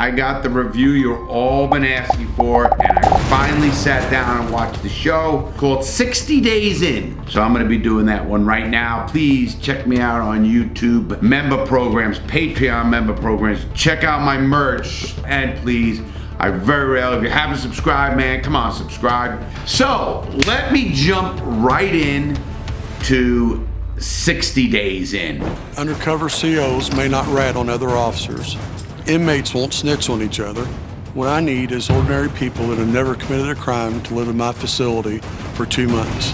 I got the review you're all been asking for, and I finally sat down and watched the show called 60 Days In. So I'm gonna be doing that one right now. Please check me out on YouTube, member programs, Patreon member programs. Check out my merch, and please, I very rarely, if you haven't subscribed, man, come on, subscribe. So let me jump right in to 60 Days In. Undercover COs may not rat on other officers. Inmates won't snitch on each other. What I need is ordinary people that have never committed a crime to live in my facility for 2 months.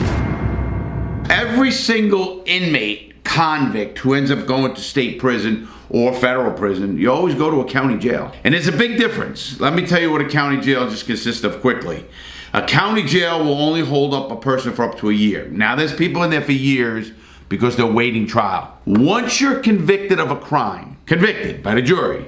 Every single inmate, convict who ends up going to state prison or federal prison, you always go to a county jail. And there's a big difference. Let me tell you what a county jail just consists of quickly. A county jail will only hold up a person for up to a year. Now there's people in there for years because they're waiting trial. Once you're convicted of a crime, convicted by the jury,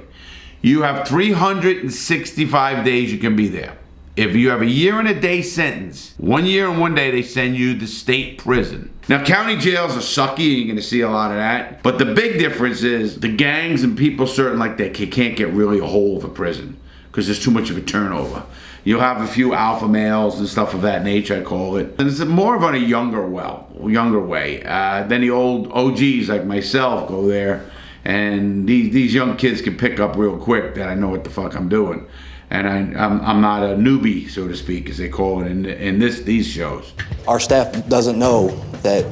you have 365 days you can be there. If you have a year and a day sentence, 1 year and 1 day, they send you to state prison. Now, county jails are sucky, you're gonna see a lot of that. But the big difference is the gangs and people certain like that can't get really a hold of a prison because there's too much of a turnover. You'll have a few alpha males and stuff of that nature, I call it. And it's more of on a younger way. Then the old OGs like myself go there, and these young kids can pick up real quick that I know what the fuck I'm doing. And I'm not a newbie, so to speak, as they call it in these shows. Our staff doesn't know that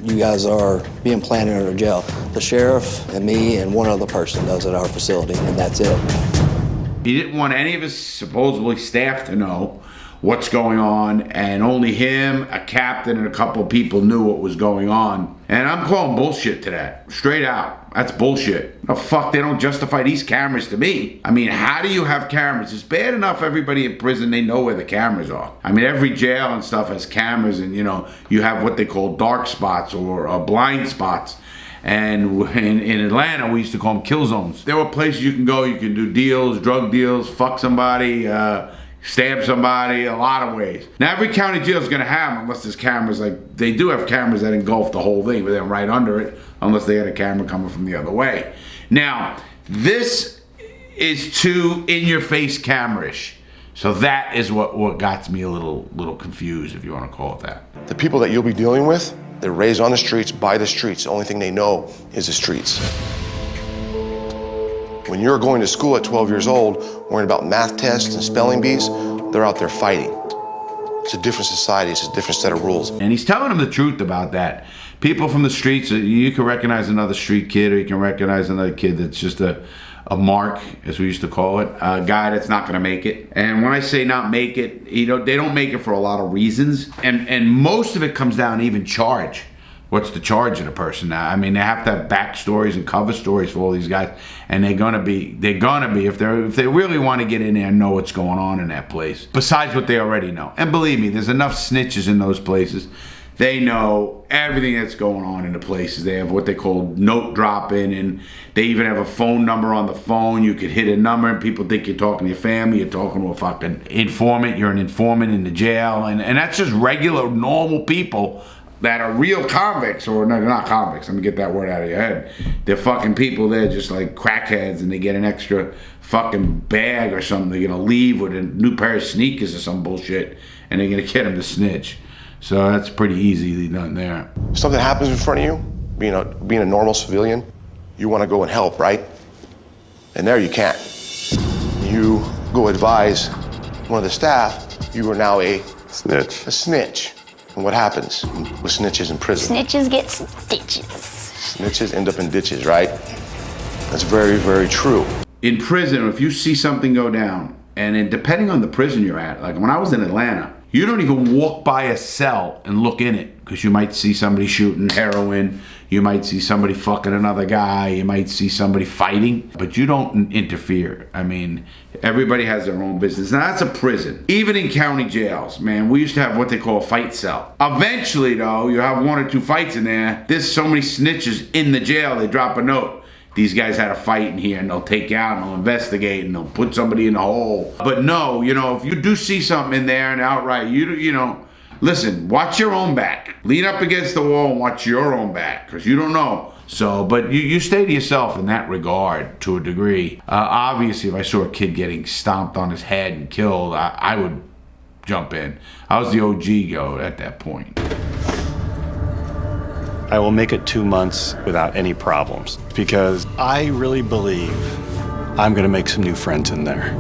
you guys are being planted in a jail. The sheriff and me and one other person does at our facility, and that's it. He didn't want any of his supposedly staff to know what's going on, and only him, a captain, and a couple of people knew what was going on. And I'm calling bullshit to that, straight out. That's bullshit. No, fuck, they don't justify these cameras to me. I mean, how do you have cameras? It's bad enough everybody in prison, they know where the cameras are. I mean, every jail and stuff has cameras, and you have what they call dark spots or blind spots. And in Atlanta, we used to call them kill zones. There were places you can go, you can do deals, drug deals, fuck somebody, stab somebody, a lot of ways. Now every county jail is gonna have them, unless there's cameras, like they do have cameras that engulf the whole thing, but they're right under it, unless they had a camera coming from the other way. Now, this is too in-your-face camera-ish. So that is what got me a little confused, if you wanna call it that. The people that you'll be dealing with, they're raised on the streets, by the streets. The only thing they know is the streets. When you're going to school at 12 years old, worrying about math tests and spelling bees, they're out there fighting. It's a different society, it's a different set of rules. And he's telling them the truth about that. People from the streets, you can recognize another street kid, or you can recognize another kid that's just a mark, as we used to call it, a guy that's not gonna make it. And when I say not make it, they don't make it for a lot of reasons. And most of it comes down to even charge. What's the charge of the person now? I mean, they have to have backstories and cover stories for all these guys, and they're gonna be if they really want to get in there and know what's going on in that place, besides what they already know. And believe me, there's enough snitches in those places. They know everything that's going on in the places. They have what they call note dropping, and they even have a phone number on the phone. You could hit a number and people think you're talking to your family, you're talking to a fucking informant, you're an informant in the jail, and that's just regular, normal people that are real convicts, or no, they're not convicts, let me get that word out of your head. They're fucking people, they're just like crackheads, and they get an extra fucking bag or something. They're gonna leave with a new pair of sneakers or some bullshit, and they're gonna get them to snitch. So that's pretty easily done there. Something happens in front of you, being a normal civilian, you want to go and help, right? And there you can't. You go advise one of the staff, you are now a snitch. And what happens with snitches in prison? Snitches get stitches. Snitches end up in ditches, right? That's very, very true. In prison, if you see something go down, and depending on the prison you're at, like when I was in Atlanta, you don't even walk by a cell and look in it, because you might see somebody shooting heroin, you might see somebody fucking another guy, you might see somebody fighting, but you don't interfere. I mean, everybody has their own business. Now that's a prison. Even in county jails, man, we used to have what they call a fight cell. Eventually though, you have 1 or 2 fights in there, there's so many snitches in the jail, they drop a note. These guys had a fight in here, and they'll take you out and they'll investigate and they'll put somebody in the hole. But no, if you do see something in there and outright, listen, watch your own back. Lean up against the wall and watch your own back, because you don't know So, but you stay to yourself in that regard to a degree. Obviously, if I saw a kid getting stomped on his head and killed, I would jump in. I was the OG go at that point. I will make it 2 months without any problems because I really believe I'm going to make some new friends in there.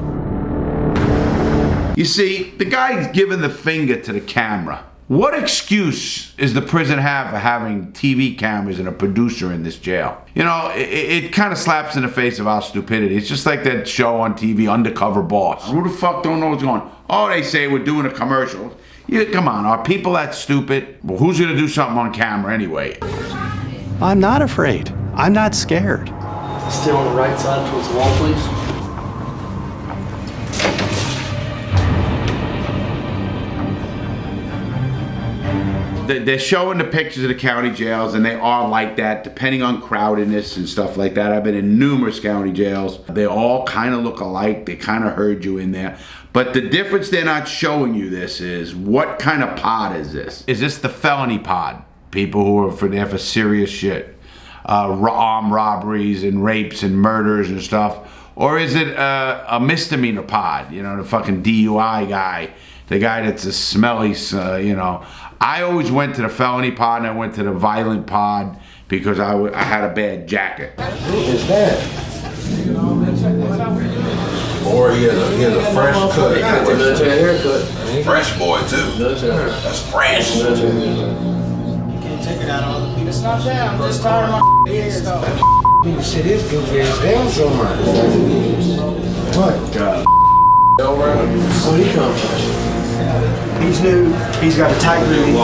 You see, the guy's giving the finger to the camera. What excuse is the prison have for having TV cameras and a producer in this jail? You know, it kind of slaps in the face of our stupidity. It's just like that show on TV, Undercover Boss. Who the fuck don't know what's going on? Oh, they say we're doing a commercial. Yeah, come on, are people that stupid? Well, who's gonna do something on camera anyway? I'm not afraid. I'm not scared. Still on the right side towards the wall, please. They're showing the pictures of the county jails, and they are like that, depending on crowdedness and stuff like that. I've been in numerous county jails. They all kind of look alike. They kind of herd you in there. But the difference they're not showing you this is, what kind of pod is this? Is this the felony pod? People who are there for serious shit. Armed robberies and rapes and murders and stuff. Or is it a misdemeanor pod? You know, the fucking DUI guy. The guy that's a smelly, you know. I always went to the felony pod and I went to the violent pod because I had a bad jacket. Who is that? Or he has a fresh cut. Military haircut. Fresh boy too. That's fresh. You can't take it out on other people. It's not that. I'm just tired of my ears though. Shit is goofy as damn so much. What? God. Where'd he come from? He's new. He's got a tight room.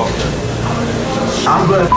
I'm gonna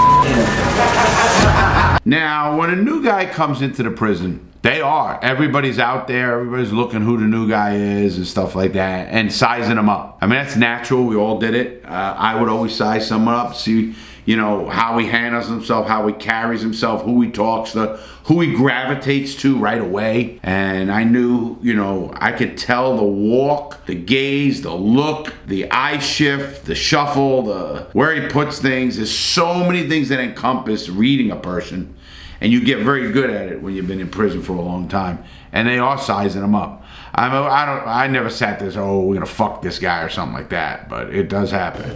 Now, when a new guy comes into the prison, everybody's out there, everybody's looking who the new guy is and stuff like that, and sizing them up. I mean, that's natural, we all did it. I would always size someone up, see, you know, how he handles himself, how he carries himself, who he talks to, who he gravitates to right away. And I knew, you know, I could tell the walk, the gaze, the look, the eye shift, the shuffle, where he puts things. There's so many things that encompass reading a person. And you get very good at it when you've been in prison for a long time. And they are sizing them up. I never sat there and said, oh, we're gonna fuck this guy or something like that, but it does happen.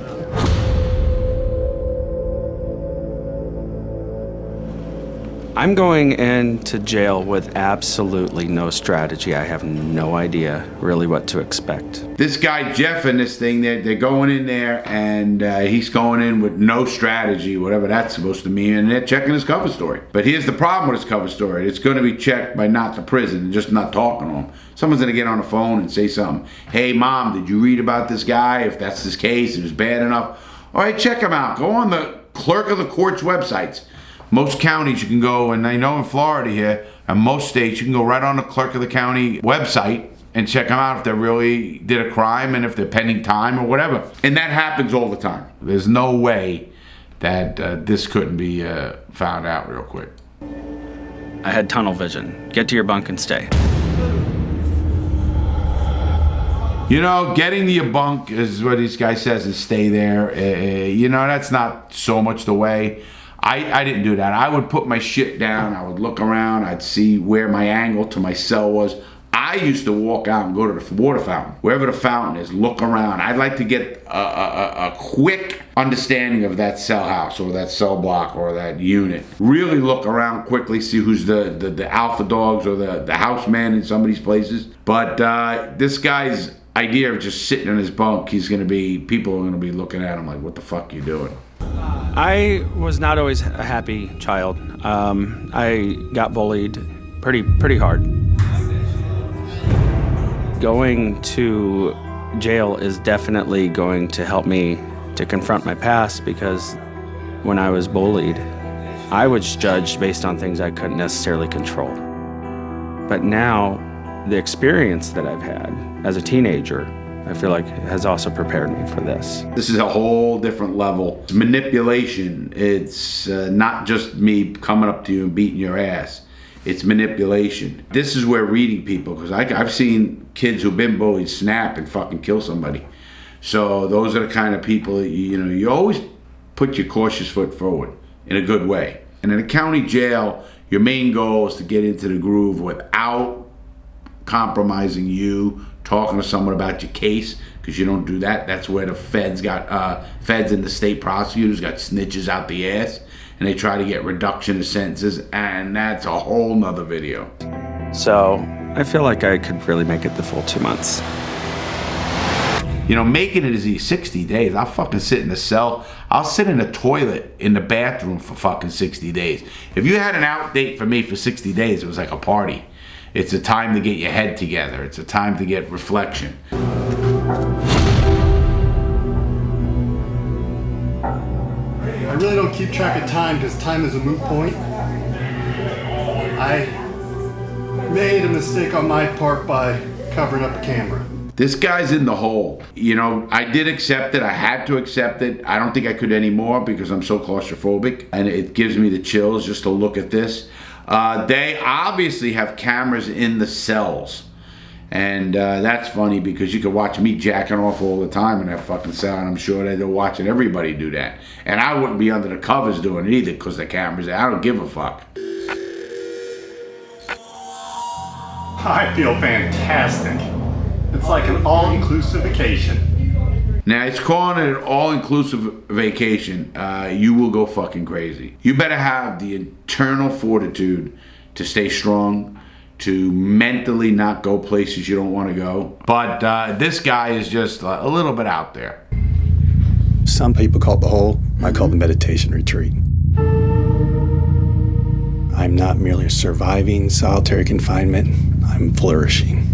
I'm going into jail with absolutely no strategy. I have no idea really what to expect. This guy Jeff and this thing, they're going in there and he's going in with no strategy, whatever that's supposed to mean, and they're checking his cover story. But here's the problem with his cover story. It's going to be checked by not the prison and just not talking to him. Someone's going to get on the phone and say something. Hey, Mom, did you read about this guy? If that's his case, it was bad enough. All right, check him out. Go on the clerk of the court's websites. Most counties you can go, and I know in Florida here, and most states, you can go right on the clerk of the county website and check them out if they really did a crime and if they're pending time or whatever. And that happens all the time. There's no way that this couldn't be found out real quick. I had tunnel vision. Get to your bunk and stay. You know, getting to your bunk is what this guy says, is stay there. You know, that's not so much the way. I didn't do that. I would put my shit down. I would look around. I'd see where my angle to my cell was. I used to walk out and go to the water fountain. Wherever the fountain is, look around. I'd like to get a quick understanding of that cell house or that cell block or that unit. Really look around quickly, see who's the alpha dogs or the house man in some of these places. But this guy's idea of just sitting in his bunk, people are gonna be looking at him like, what the fuck you doing? I was not always a happy child. I got bullied pretty hard. Going to jail is definitely going to help me to confront my past, because when I was bullied, I was judged based on things I couldn't necessarily control. But now, the experience that I've had as a teenager, I feel like has also prepared me for this. This is a whole different level. It's manipulation. It's not just me coming up to you and beating your ass. It's manipulation. This is where reading people, because I've seen kids who've been bullied snap and fucking kill somebody. So those are the kind of people that you always put your cautious foot forward in a good way. And in a county jail, your main goal is to get into the groove without compromising you, talking to someone about your case, because you don't do that. That's where the feds and the state prosecutors got snitches out the ass, and they try to get reduction of sentences, and that's a whole nother video. So I feel like I could really make it the full 2 months. You know, making it is easy. 60 days. I'll fucking sit in the cell. I'll sit in a toilet in the bathroom for fucking 60 days. If you had an out date for me for 60 days, it was like a party. It's a time to get your head together. It's a time to get reflection. I really don't keep track of time because time is a moot point. I made a mistake on my part by covering up a camera. This guy's in the hole. You know, I did accept it. I had to accept it. I don't think I could anymore because I'm so claustrophobic, and it gives me the chills just to look at this. They obviously have cameras in the cells, and that's funny because you can watch me jacking off all the time in that fucking cell, and I'm sure they're watching everybody do that. And I wouldn't be under the covers doing it either because the cameras there. I don't give a fuck. I feel fantastic. It's like an all-inclusive vacation. Now, it's calling it an all-inclusive vacation. You will go fucking crazy. You better have the internal fortitude to stay strong, to mentally not go places you don't want to go. But this guy is just a little bit out there. Some people call it the hole. I call it the meditation retreat. I'm not merely surviving solitary confinement. I'm flourishing.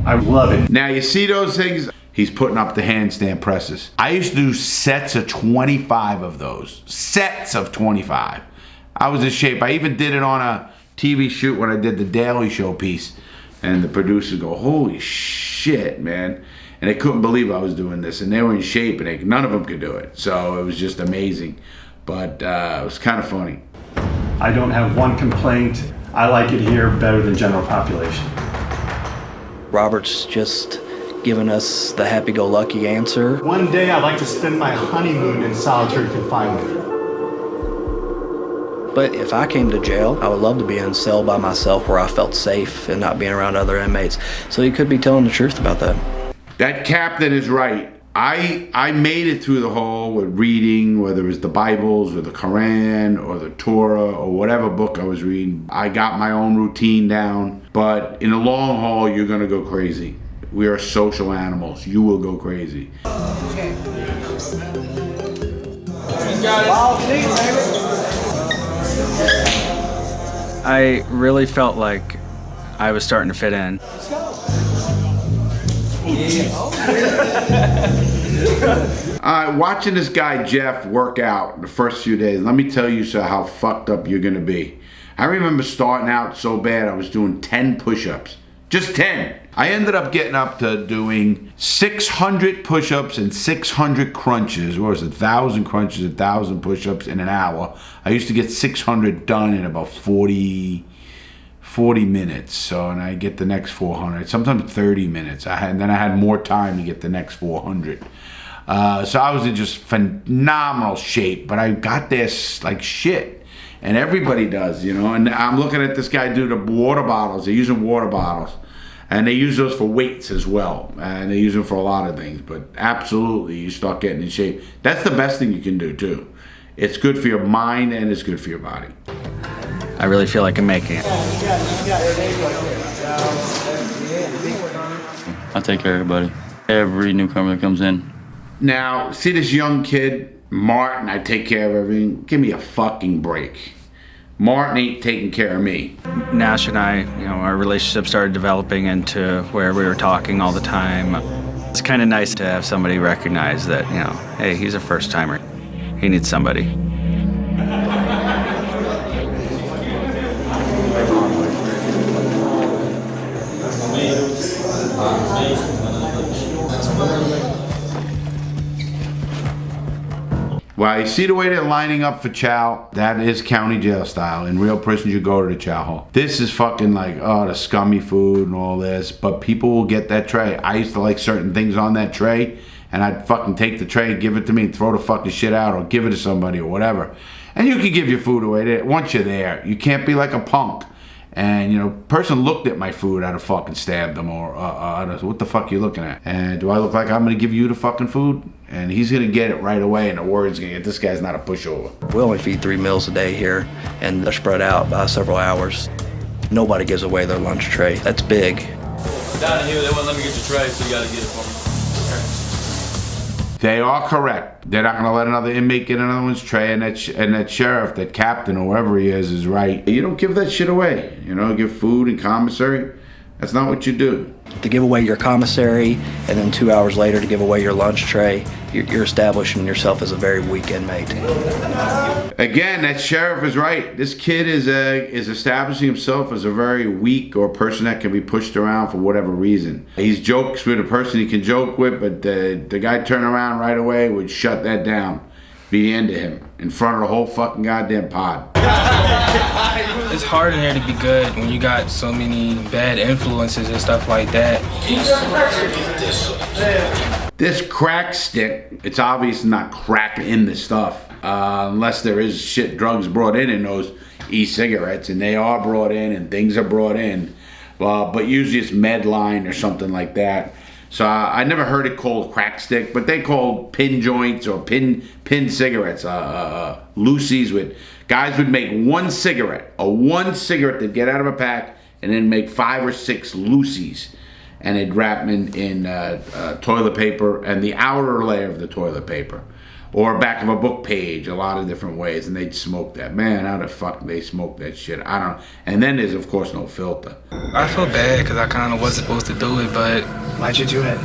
I love it. Now, you see those things? He's putting up the handstand presses. I used to do sets of 25 of those. Sets of 25. I was in shape. I even did it on a TV shoot when I did the Daily Show piece. And the producers go, holy shit, man. And they couldn't believe I was doing this. And they were in shape, and none of them could do it. So it was just amazing. But it was kind of funny. I don't have one complaint. I like it here better than general population. Robert's just giving us the happy-go-lucky answer. One day I'd like to spend my honeymoon in solitary confinement. But if I came to jail, I would love to be in a cell by myself where I felt safe and not being around other inmates. So he could be telling the truth about that. That captain is right. I made it through the hole with reading, whether it was the Bibles or the Quran or the Torah or whatever book I was reading. I got my own routine down. But in the long haul, you're going to go crazy. We are social animals. You will go crazy. I really felt like I was starting to fit in. Watching this guy Jeff work out the first few days, let me tell you how fucked up you're gonna be. I remember starting out so bad I was doing 10 push-ups. Just 10. I ended up getting up to doing 600 push-ups and 600 crunches. What was it? 1,000 crunches, 1,000 push-ups in an hour. I used to get 600 done in about 40 minutes. So, and I get the next 400, sometimes 30 minutes. And then I had more time to get the next 400. So I was in just phenomenal shape, but I got this like shit. And everybody does, you know. And I'm looking at this guy do the water bottles. They're using water bottles. And they use those for weights as well. And they use them for a lot of things. But absolutely, you start getting in shape. That's the best thing you can do, too. It's good for your mind and it's good for your body. I really feel like I'm making it. I take care of everybody. Every newcomer that comes in. Now, see this young kid, Martin, I take care of everything. Give me a fucking break. Martin ain't taking care of me. Nash and I, our relationship started developing into where we were talking all the time. It's kind of nice to have somebody recognize that, hey, he's a first timer. He needs somebody. Well, you see the way they're lining up for chow? That is county jail style. In real prisons, you go to the chow hall. This is fucking like, the scummy food and all this, but people will get that tray. I used to like certain things on that tray, and I'd fucking take the tray, give it to me, and throw the fucking shit out, or give it to somebody, or whatever. And you can give your food away. Once you're there, you can't be like a punk. And, you know, person looked at my food, I'd have fucking stabbed them, or what the fuck you looking at? And do I look like I'm gonna give you the fucking food? And he's gonna get it right away, and the word's gonna get, this guy's not a pushover. We only feed 3 meals a day here, and they're spread out by several hours. Nobody gives away their lunch tray. That's big. Down here, they won't let me get your tray, so you gotta get it for me. They are correct. They're not gonna let another inmate get another one's tray, and that sheriff, that captain, or whoever he is right. You don't give that shit away. You know, give food and commissary. That's not what you do. To give away your commissary, and then 2 hours later to give away your lunch tray, you're establishing yourself as a very weak inmate. Again, that sheriff is right. This kid is establishing himself as a very weak, or person that can be pushed around for whatever reason. He's jokes with a person he can joke with, but the guy turn around right away would shut that down. Be the end of him in front of the whole fucking goddamn pod. It's hard in here to be good when you got so many bad influences and stuff like that. This crack stick, it's obvious not crack in the stuff, unless there is shit drugs brought in those e-cigarettes, and they are brought in and things are brought in, but usually it's Medline or something like that. So I never heard it called crack stick, but they call pin joints or pin cigarettes, loosies. With guys would make one cigarette they'd get out of a pack, and then make 5 or 6 loosies, and they'd wrap them in toilet paper and the outer layer of the toilet paper, or back of a book page, a lot of different ways, and they'd smoke that. Man, how the fuck they smoke that shit? I don't know. And then there's, of course, no filter. I feel bad because I kind of wasn't supposed to do it, but... Why'd you do it?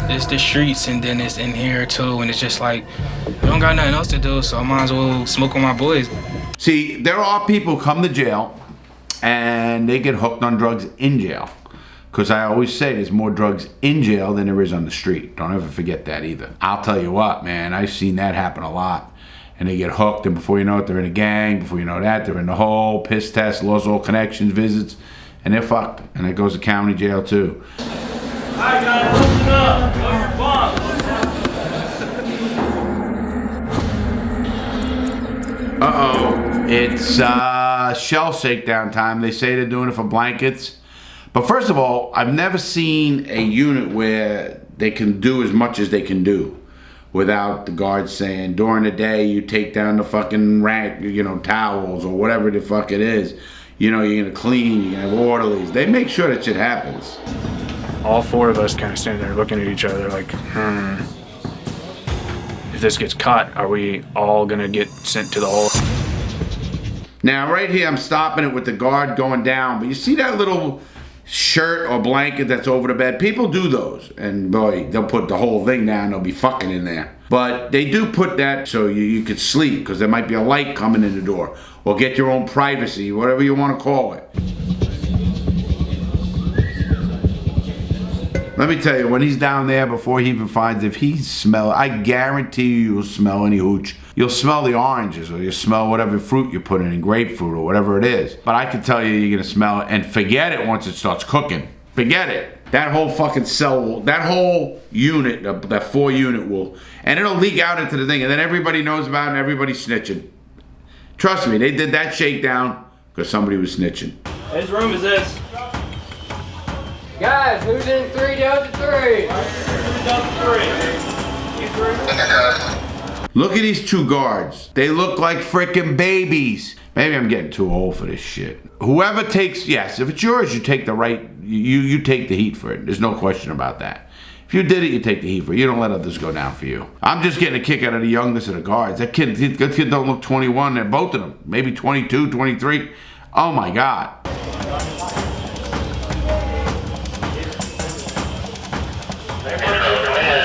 It's the streets, and then it's in here, too, and it's just like, we don't got nothing else to do, so I might as well smoke with my boys. See, there are people who come to jail, and they get hooked on drugs in jail. Because I always say there's more drugs in jail than there is on the street. Don't ever forget that either. I'll tell you what, man, I've seen that happen a lot. And they get hooked, and before you know it, they're in a gang. Before you know that, they're in the hole, piss test, lost all connections, visits, and they're fucked. And it goes to county jail too. Alright guys, listen up. Go your bomb. Uh-oh. It's shell shakedown time. They say they're doing it for blankets. But first of all, I've never seen a unit where they can do as much as they can do without the guards saying, during the day, you take down the fucking rag, you know, towels or whatever the fuck it is. You know, you're gonna clean, you're gonna have orderlies. They make sure that shit happens. All 4 of us kind of stand there looking at each other like, if this gets caught, are we all gonna get sent to the hole? Now, right here, I'm stopping it with the guard going down, but you see that little shirt or blanket that's over the bed? People do those, and boy, they'll put the whole thing down, they'll be fucking in there. But they do put that so you could sleep, because there might be a light coming in the door, or get your own privacy, whatever you want to call it. Let me tell you, when he's down there, before he even finds, if he smell, I guarantee you'll smell any hooch. You'll smell the oranges, or you'll smell whatever fruit you put in grapefruit, or whatever it is. But I can tell you, you're gonna smell it, and forget it once it starts cooking. Forget it. That whole fucking cell will, that whole unit, that 4 unit will, and it'll leak out into the thing, and then everybody knows about it, and everybody's snitching. Trust me, they did that shakedown because somebody was snitching. Whose room is this? Guys, who's in 3 down to 3? 3 down to 3. You 3? Look at these 2 guards. They look like freaking babies. Maybe I'm getting too old for this shit. Whoever takes, yes, if it's yours, you take the right, you take the heat for it. There's no question about that. If you did it, you take the heat for it. You don't let others go down for you. I'm just getting a kick out of the youngest of the guards. That kid don't look 21. They're both of them. Maybe 22, 23. Oh my God.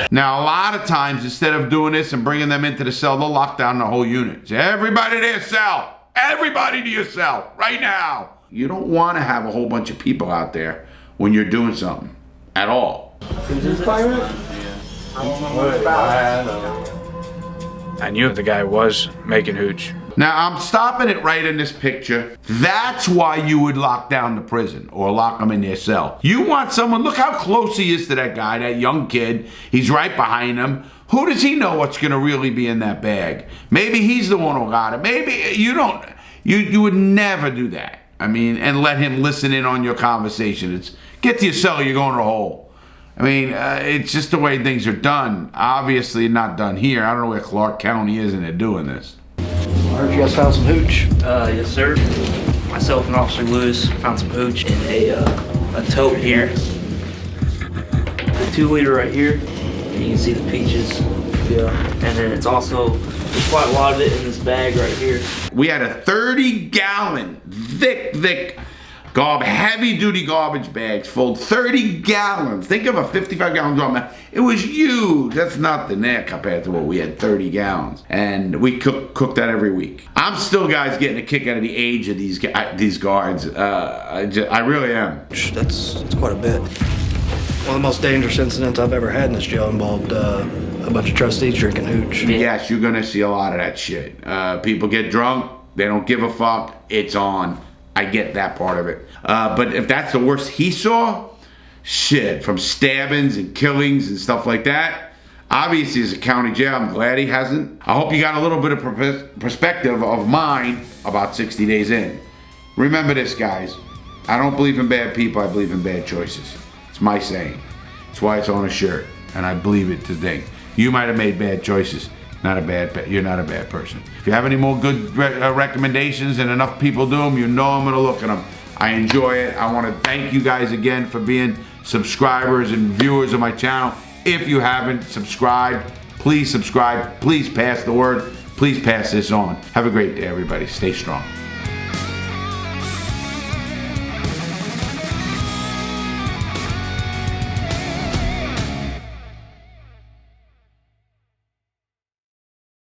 Now, a lot of times, instead of doing this and bringing them into the cell, they'll lock down the whole unit. Say, everybody to your cell. Everybody to your cell right now. You don't want to have a whole bunch of people out there when you're doing something at all. I knew the guy was making hooch. Now, I'm stopping it right in this picture. That's why you would lock down the prison or lock them in their cell. You want someone, look how close he is to that guy, that young kid. He's right behind him. Who does he know what's going to really be in that bag? Maybe he's the one who got it. Maybe you don't. You would never do that. I mean, and let him listen in on your conversation. It's get to your cell, you're going to a hole. I mean, it's just the way things are done. Obviously not done here. I don't know where Clark County is and they're doing this. I heard you guys found some hooch. Yes, sir. Myself and Officer Lewis found some hooch in a tote here. The 2-liter right here. And you can see the peaches. Yeah. And then it's also, there's quite a lot of it in this bag right here. We had a 30-gallon, thick, heavy-duty garbage bags, full 30 gallons. Think of a 55-gallon drum. It was huge. That's nothing there compared to what we had, 30 gallons. And we cook that every week. I'm still, guys, getting a kick out of the age of these guards. I really am. That's quite a bit. One of the most dangerous incidents I've ever had in this jail involved a bunch of trustees drinking hooch. Yes, you're gonna see a lot of that shit. People get drunk, they don't give a fuck, it's on. I get that part of it. But if that's the worst he saw, shit, from stabbings and killings and stuff like that, obviously it's a county jail. I'm glad he hasn't. I hope you got a little bit of perspective of mine about 60 days in. Remember this, guys. I don't believe in bad people, I believe in bad choices. It's my saying. It's why it's on a shirt, and I believe it today. You might have made bad choices. You're not a bad person. If you have any more good recommendations and enough people do them, you know I'm gonna look at them. I enjoy it. I want to thank you guys again for being subscribers and viewers of my channel. If you haven't subscribed, please subscribe. Please pass the word. Please pass this on. Have a great day, everybody. Stay strong.